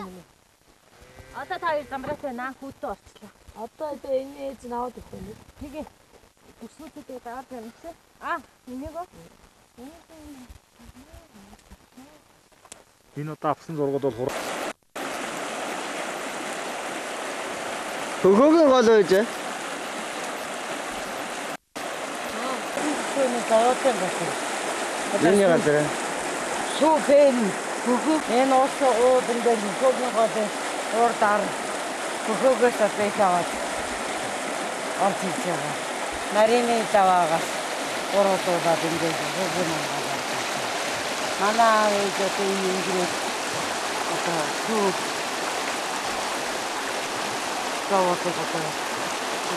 өмнө. Одоо та хоёр замраатай наан хүүтэ орчлоо. Одоо энэ ээж наваад өгөх юм. Тэгээ. Өсвөтөдөө даад юмсан. Энийг оо. Энэ одоо авсан зургууд бол хур. Хөхөөгийн гол байж. Энэ зовоотой байсан. Эний газар. Сүүхэн хөхөө энэ оос уудан дээр хөхөөгийн гол урдаар хөхөөгөөс аваад орж ирж байгаа. Нарийн даваагаас уруудуулаад ингээд хөхөөг мангaalаа. Манай ээж одоо ингэж одоо сүүх зовоотой одоо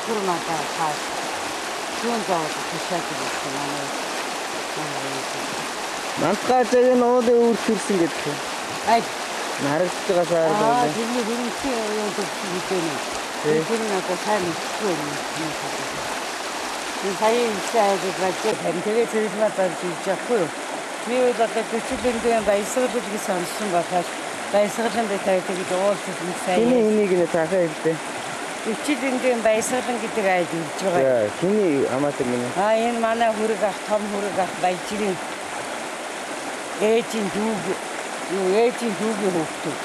хөрмөдөө хаа зүүн зовоотой тушаад ирсэн манай ээж. Мантгажиг нь уулын үр төрсөн гэдэг юм. Харагдаж байгаасаар байна. Тэрний хөрөнгөний юу гэдэг юм бэ? Тэр нь одоо сайн мэдгүй юм. Энэ сая ихсээд бачаа тэгээ зэрэгмээ барьж ирж байхгүй юу? Би бол одоо 40 дэндээ баясгал гэж сонссон байхад баясгалан дээр тэгж уулзсан юм сайн. Тэний энийг нэ цаахаа хэлдэг. 40 дэндээ баясгалан гэдэг айд ирж байгаа. Тэний амаатар минь. Энэ манай хүрэг ах том хүрэг ах баяжрын ээжийн дүүг ээжийн дүүгийн хөвгтүүд.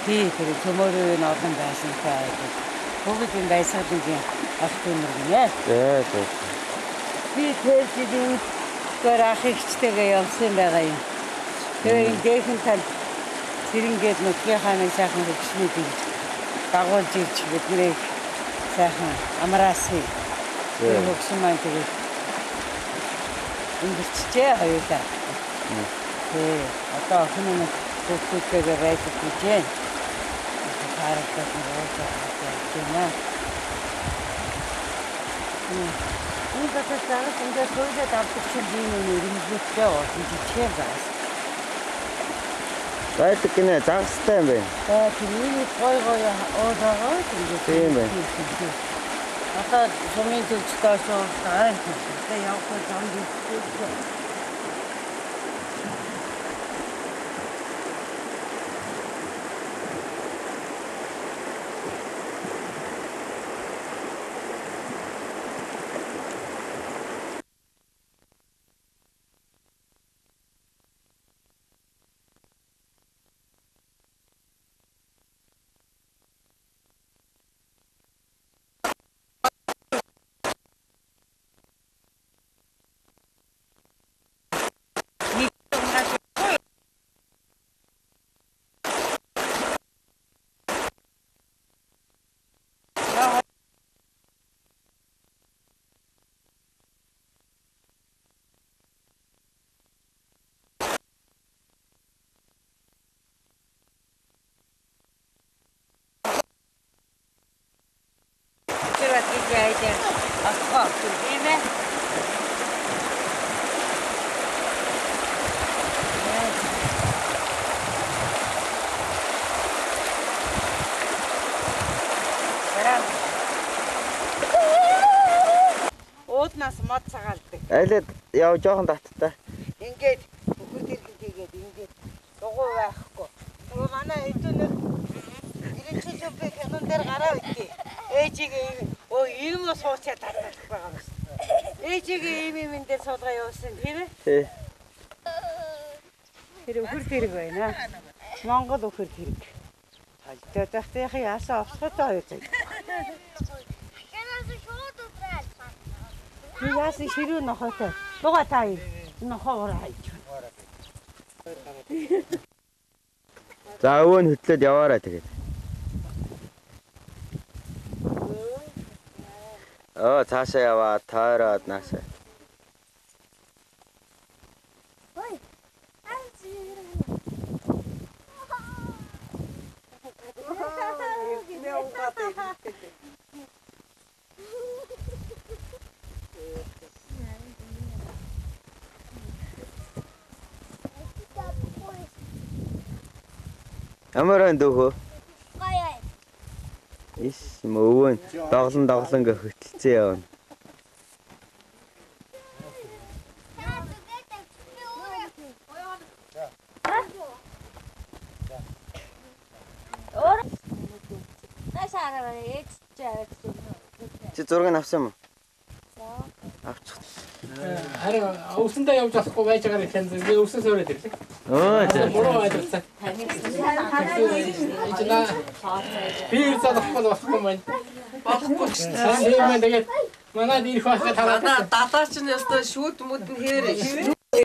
Тий тэр төмөрөө н олон байсан хаа. Бүгд энэ баясгалын ах төмөр гинэ. Би тэр жилийн гэр ах ихчтэйгээ явсан байгаа юм. Тэгээ энэ дэхэн тал сэрингээд нүдгийн хааны сайхан хөвчний дий дагуулж ирж бидний сайхан амраасыг хөвсөн маань тэгээ ингэчээ хоёулаа. Одоо охин нь хүүхдүүдтэйгээ байдаг гэж байна. Харагдаж байна. Энэ батас зараз ингээд тойлет авдаг чинь ийм нэрмжлэгтэй болсон жижигхэн байгаас. Байдаг гинэ загастай юм байна. Тэрний гой оодоо тийм байна. Одоо сумын төвчтэй шоолтай тэгээ явах зам дийтэй. Ууднаас мод цагаалдаг. Айлд яв жоохон таттай. Ингээд бүхэл тэргээд ингээд дугуй байхгүй. Нөгөө манай эдгээр ирэлцэж би хянан дээр гараа өгдөө. Ээжигээ ийм суучаад татдаг байгаа юм. Ээжигээ ийм дээр суулгаа явуулсан тийм ээ? Тэр өхөр тэрэг байна. Монгол өхөр тэрэг. Хальтаа дахтайх яасаа авсгатай байж. Яасан ширүү нохотой. Дуга таа. Нохоор хайж. За өвөө нь хөтлөөд яваарай тэгээд. Цаашаа яваа, тойроод наашаа. Ямар энэ дөхөө? Гаяа. Иш мөвөн доглон гэх хөтөлцөө явна. агаар ээж чи аваад чи. Чи зураг авсан юм уу? За. Авчих. Харин өвсөндөө явж болохгүй байж байгаа юм чинь би өвсөс өрөөд ирлээ. Буруу ойлгосон. Би зөвхөн болохгүй маань. Болохгүй шүү дээ. Тэгээд манай ирэх байхад Дадаа чинь ястаа шүүд мүд нь хэрэг.